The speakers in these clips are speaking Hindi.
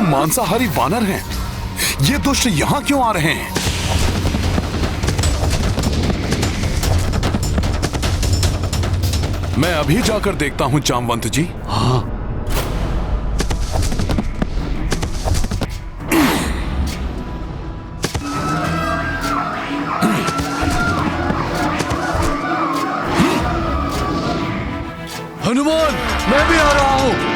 मांसाहारी वानर हैं। ये दुष्ट यहाँ क्यों आ रहे हैं? मैं अभी जाकर देखता हूँ जामवंत जी। हाँ। हनुमान, मैं भी आ रहा हूँ।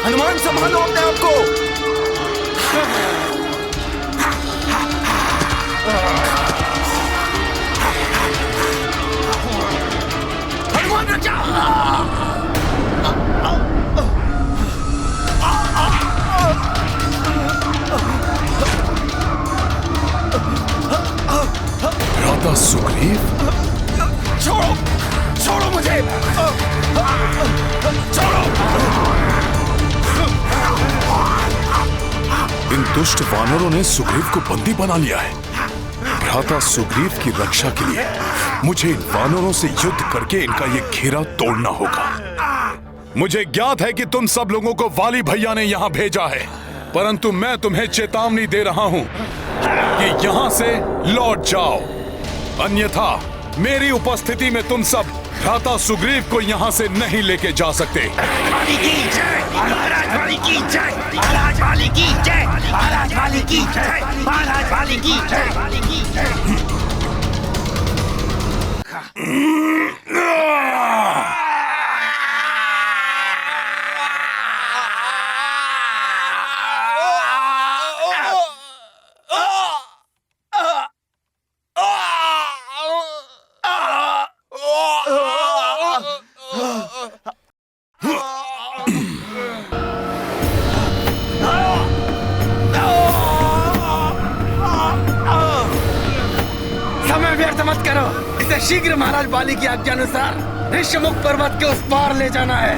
हनुमान, संभालो अपने आप को। हनुमान, राजा सुग्रीव, छोड़ो, छोड़ो मुझे, छोड़ो। इन दुष्ट वानरों ने सुग्रीव को बंदी बना लिया है। भ्राता सुग्रीव की रक्षा के लिए मुझे इन वानरों से युद्ध करके इनका ये घेरा तोड़ना होगा। मुझे ज्ञात है कि तुम सब लोगों को वाली भैया ने यहाँ भेजा है, परंतु मैं तुम्हें चेतावनी दे रहा हूँ कि यहाँ से लौट जाओ, अन्यथा मेरी उपस्थिति में तुम सब भ्राता सुग्रीव को यहाँ से नहीं लेके जा सकते। वाली की जय, महाराज वाली की जय, महाराज वाली की जय, महाराज वाली की जय, महाराज वाली की जय, वाली की जय। समय व्यर्थ मत करो, इसे शीघ्र महाराज बाली की आज्ञा अनुसार ऋष्यमुख पर्वत के उस पार ले जाना है।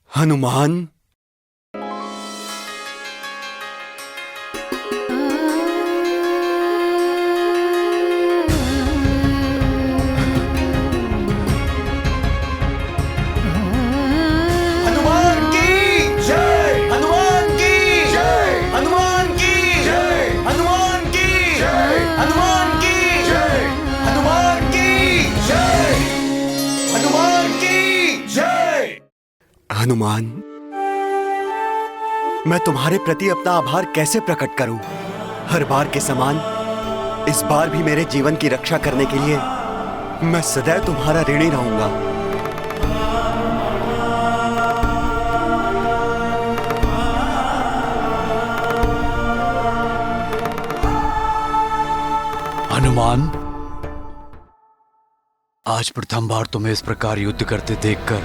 हनुमान, हनुमान की जय, हनुमान की जय, हनुमान की जय, हनुमान की जय, हनुमान की जय, हनुमान की जय, हनुमान की जय। हनुमान, मैं तुम्हारे प्रति अपना आभार कैसे प्रकट करूं? हर बार के समान इस बार भी मेरे जीवन की रक्षा करने के लिए मैं सदैव तुम्हारा ऋणी रहूंगा। हनुमान, आज प्रथम बार तुम्हें इस प्रकार युद्ध करते देखकर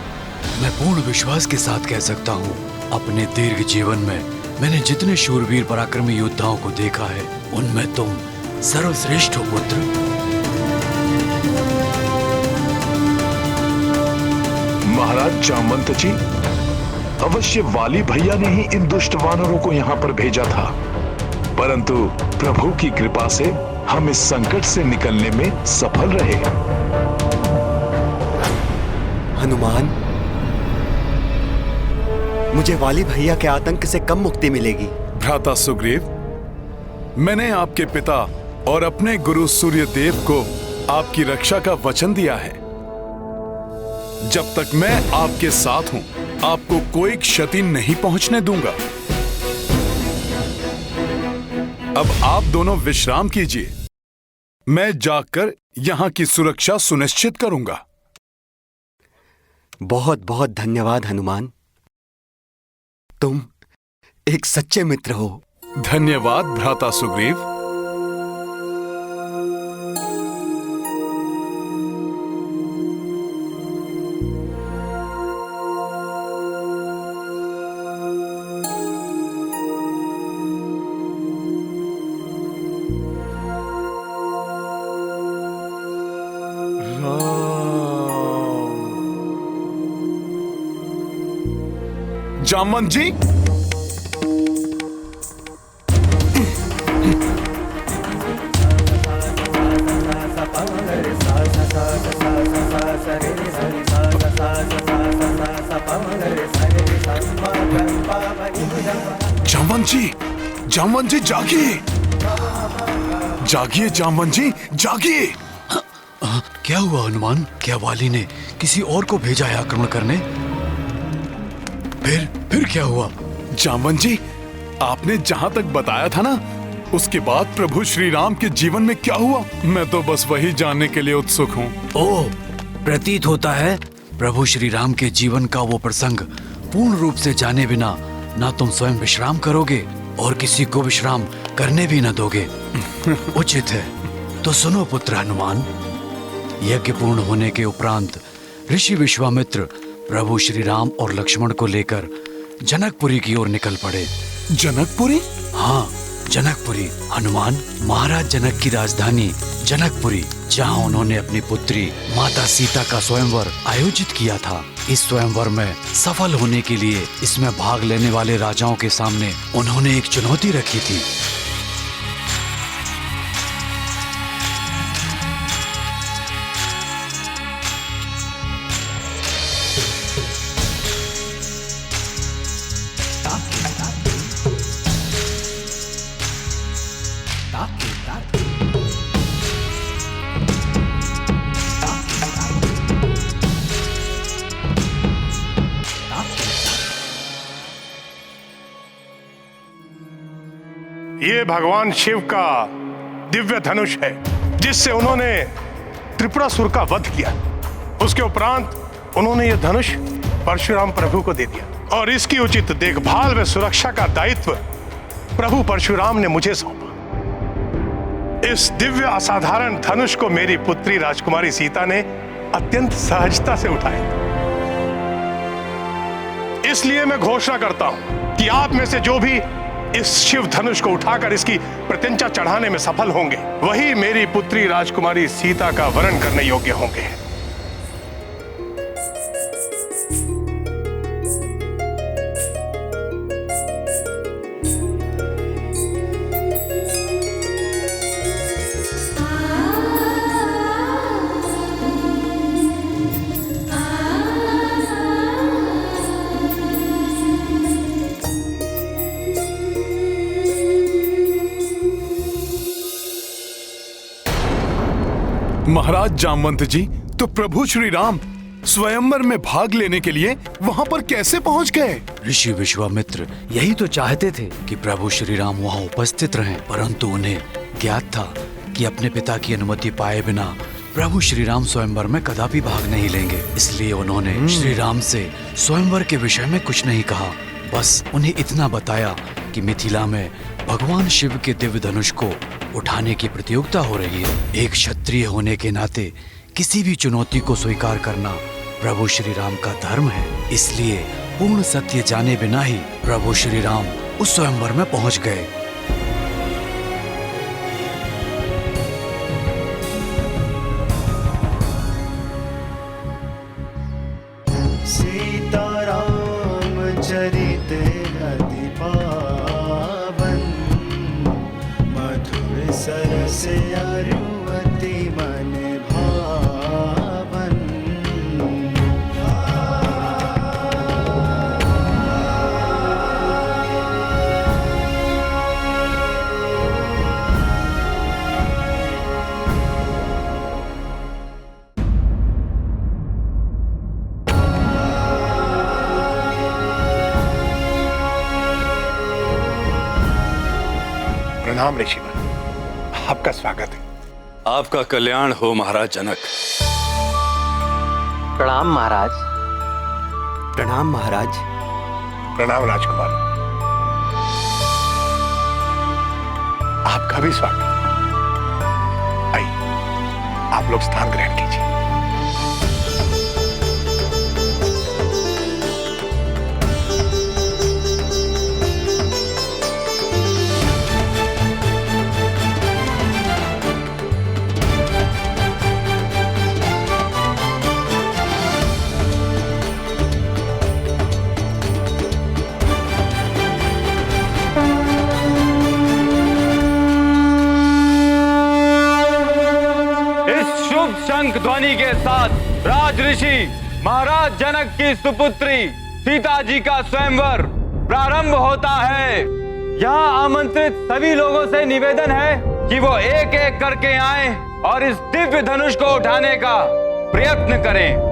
मैं पूर्ण विश्वास के साथ कह सकता हूँ, अपने दीर्घ जीवन में मैंने जितने शूरवीर पराक्रमी योद्धाओं को देखा है, उनमें तुम सर्वश्रेष्ठ हो पुत्र। महाराज जामवंत जी, अवश्य वाली भैया ने ही इन दुष्ट वानरों को यहाँ पर भेजा था, परंतु प्रभु की कृपा से हम इस संकट से निकलने में सफल रहे। हनुमान, मुझे वाली भैया के आतंक से कम मुक्ति मिलेगी। भ्राता सुग्रीव, मैंने आपके पिता और अपने गुरु सूर्यदेव को आपकी रक्षा का वचन दिया है। जब तक मैं आपके साथ हूं, आपको कोई क्षति नहीं पहुंचने दूंगा। अब आप दोनों विश्राम कीजिए, मैं जाकर यहां की सुरक्षा सुनिश्चित करूंगा। बहुत बहुत धन्यवाद हनुमान, तुम एक सच्चे मित्र हो। धन्यवाद भ्राता सुग्रीव। जामवंत जी, जामवंत जी जागिए, जागिए जामवंत जी जागिए। क्या हुआ हनुमान? क्या वाली ने किसी और को भेजा है आक्रमण करने? फिर क्या हुआ? जामवंत जी, आपने जहां तक बताया था ना, उसके बाद प्रभु श्री राम के जीवन में क्या हुआ, मैं तो बस वही जानने के लिए उत्सुक हूँ। ओह, प्रतीत होता है प्रभु श्री राम के जीवन का वो प्रसंग पूर्ण रूप से जाने बिना ना तुम स्वयं विश्राम करोगे और किसी को विश्राम करने भी न दोगे। उचित है, तो सुनो पुत्र हनुमान। यज्ञ पूर्ण होने के उपरांत ऋषि विश्वामित्र प्रभु श्री राम और लक्ष्मण को लेकर जनकपुरी की ओर निकल पड़े। जनकपुरी? हाँ, जनकपुरी। हनुमान महाराज जनक की राजधानी जनकपुरी, जहाँ उन्होंने अपनी पुत्री माता सीता का स्वयंवर आयोजित किया था। इस स्वयंवर में सफल होने के लिए इसमें भाग लेने वाले राजाओं के सामने उन्होंने एक चुनौती रखी थी। ये भगवान शिव का दिव्य धनुष है, जिससे उन्होंने त्रिपुरासुर का वध किया। उसके उपरांत उन्होंने ये धनुष परशुराम प्रभु को दे दिया और इसकी उचित देखभाल व सुरक्षा का दायित्व प्रभु परशुराम ने मुझे सौंपा। इस दिव्य असाधारण धनुष को मेरी पुत्री राजकुमारी सीता ने अत्यंत सहजता से उठाया। इसलिए मैं घोषणा करता हूं कि आप में से जो भी इस शिव धनुष को उठाकर इसकी प्रत्यंचा चढ़ाने में सफल होंगे, वही मेरी पुत्री राजकुमारी सीता का वरण करने योग्य होंगे। महाराज जामवंत जी, तो प्रभु श्री राम स्वयंवर में भाग लेने के लिए वहाँ पर कैसे पहुँच गए? ऋषि विश्वामित्र यही तो चाहते थे कि प्रभु श्री राम वहाँ उपस्थित रहें, परंतु उन्हें ज्ञात था कि अपने पिता की अनुमति पाए बिना प्रभु श्री राम स्वयंवर में कदापि भाग नहीं लेंगे। इसलिए उन्होंने श्री राम से स्वयंवर के विषय में कुछ नहीं कहा। बस उन्हें इतना बताया कि मिथिला में भगवान शिव के दिव्य धनुष को उठाने की प्रतियोगिता हो रही है। एक क्षत्रिय होने के नाते किसी भी चुनौती को स्वीकार करना प्रभु श्री राम का धर्म है। इसलिए पूर्ण सत्य जाने बिना ही प्रभु श्री राम उस स्वयंवर में पहुंच गए। सीताराम चरित अति पावन, मधुर सरस अरुवति मन भावन। प्रणाम ऋषिवर, आपका स्वागत है। आपका कल्याण हो महाराज जनक। प्रणाम महाराज। प्रणाम महाराज। प्रणाम राजकुमार, आपका भी स्वागत। आइए, आप लोग स्थान ग्रहण कीजिए। शंख ध्वनि के साथ राज ऋषि महाराज जनक की सुपुत्री सीता जी का स्वयंवर प्रारंभ होता है। यहाँ आमंत्रित सभी लोगों से निवेदन है कि वो एक एक करके आएं और इस दिव्य धनुष को उठाने का प्रयत्न करें।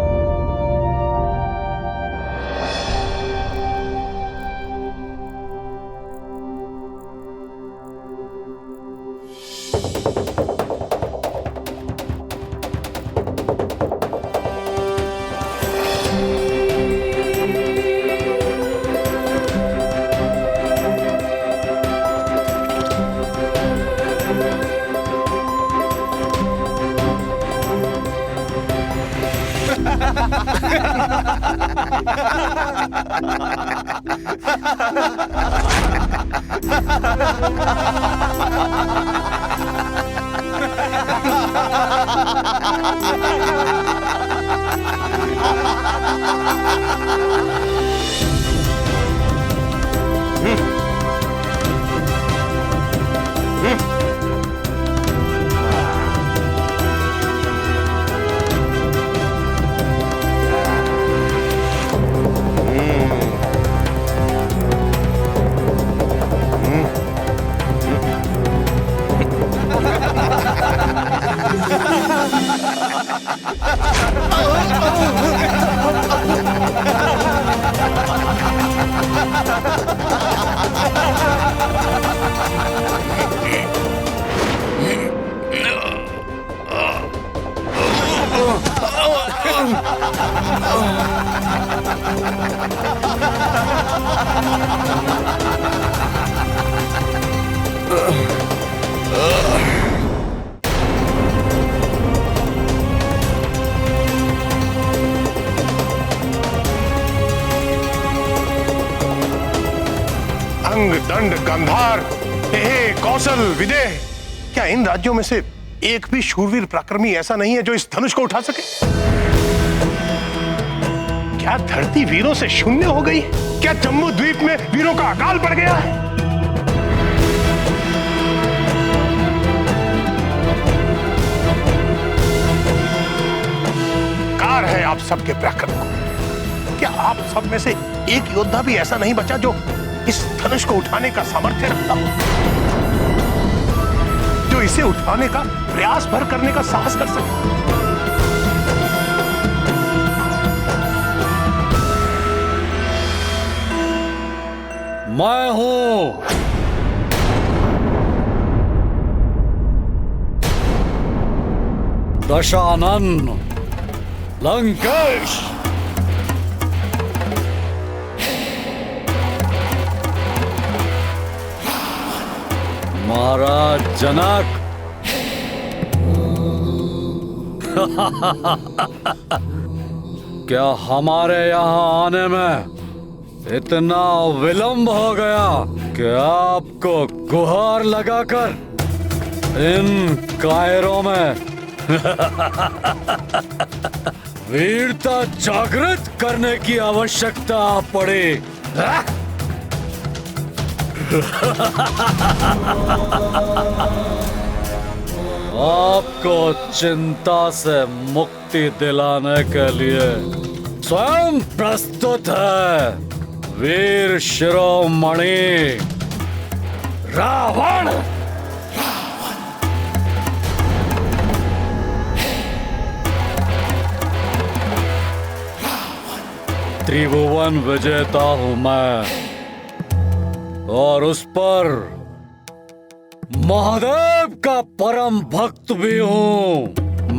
अंग, दंड, गांधार, हेहे, कौशल, विदेह, क्या इन राज्यों में से एक भी शूरवीर पराक्रमी ऐसा नहीं है जो इस धनुष को उठा सके? क्या धरती वीरों से शून्य हो गई? क्या जम्मू द्वीप में वीरों का अकाल पड़ गया है? कार है आप सबके पराक्रम को। क्या आप सब में से एक योद्धा भी ऐसा नहीं बचा जो इस धनुष को उठाने का सामर्थ्य रखता हो, जो इसे उठाने का प्रयास भर करने का साहस कर सके? मैं हूं दशानन लंकेश। महाराज जनक, क्या हमारे यहाँ आने में इतना विलंब हो गया कि आपको गुहार लगाकर इन कायरों में वीरता जागृत करने की आवश्यकता पड़ी? आपको चिंता से मुक्ति दिलाने के लिए स्वयं प्रस्तुत है वीर शिरोमणि रावण। त्रिभुवन विजेता हूं मैं, और उस पर महादेव का परम भक्त भी हूं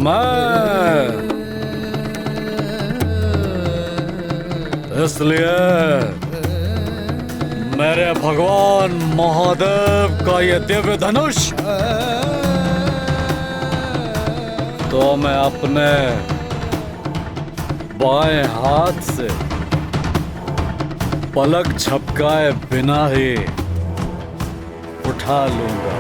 मैं। इसलिए मेरे भगवान महादेव का ये दिव्य धनुष तो मैं अपने बाएं हाथ से पलक झपकाए बिना ही उठा लूंगा।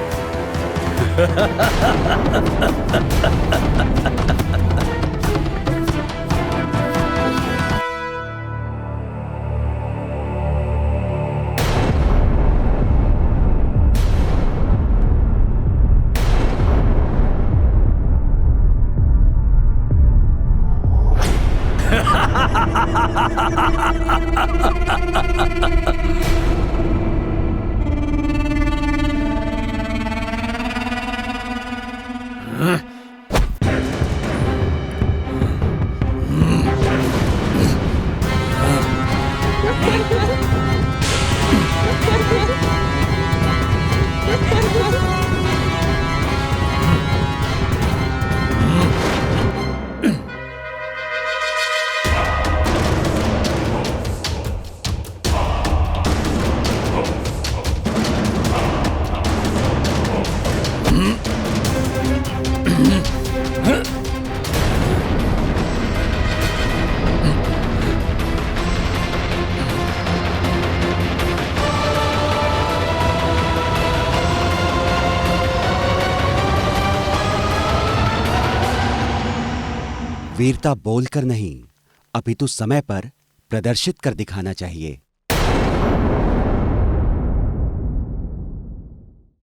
वीरता बोलकर नहीं, अपितु समय पर प्रदर्शित कर दिखाना चाहिए।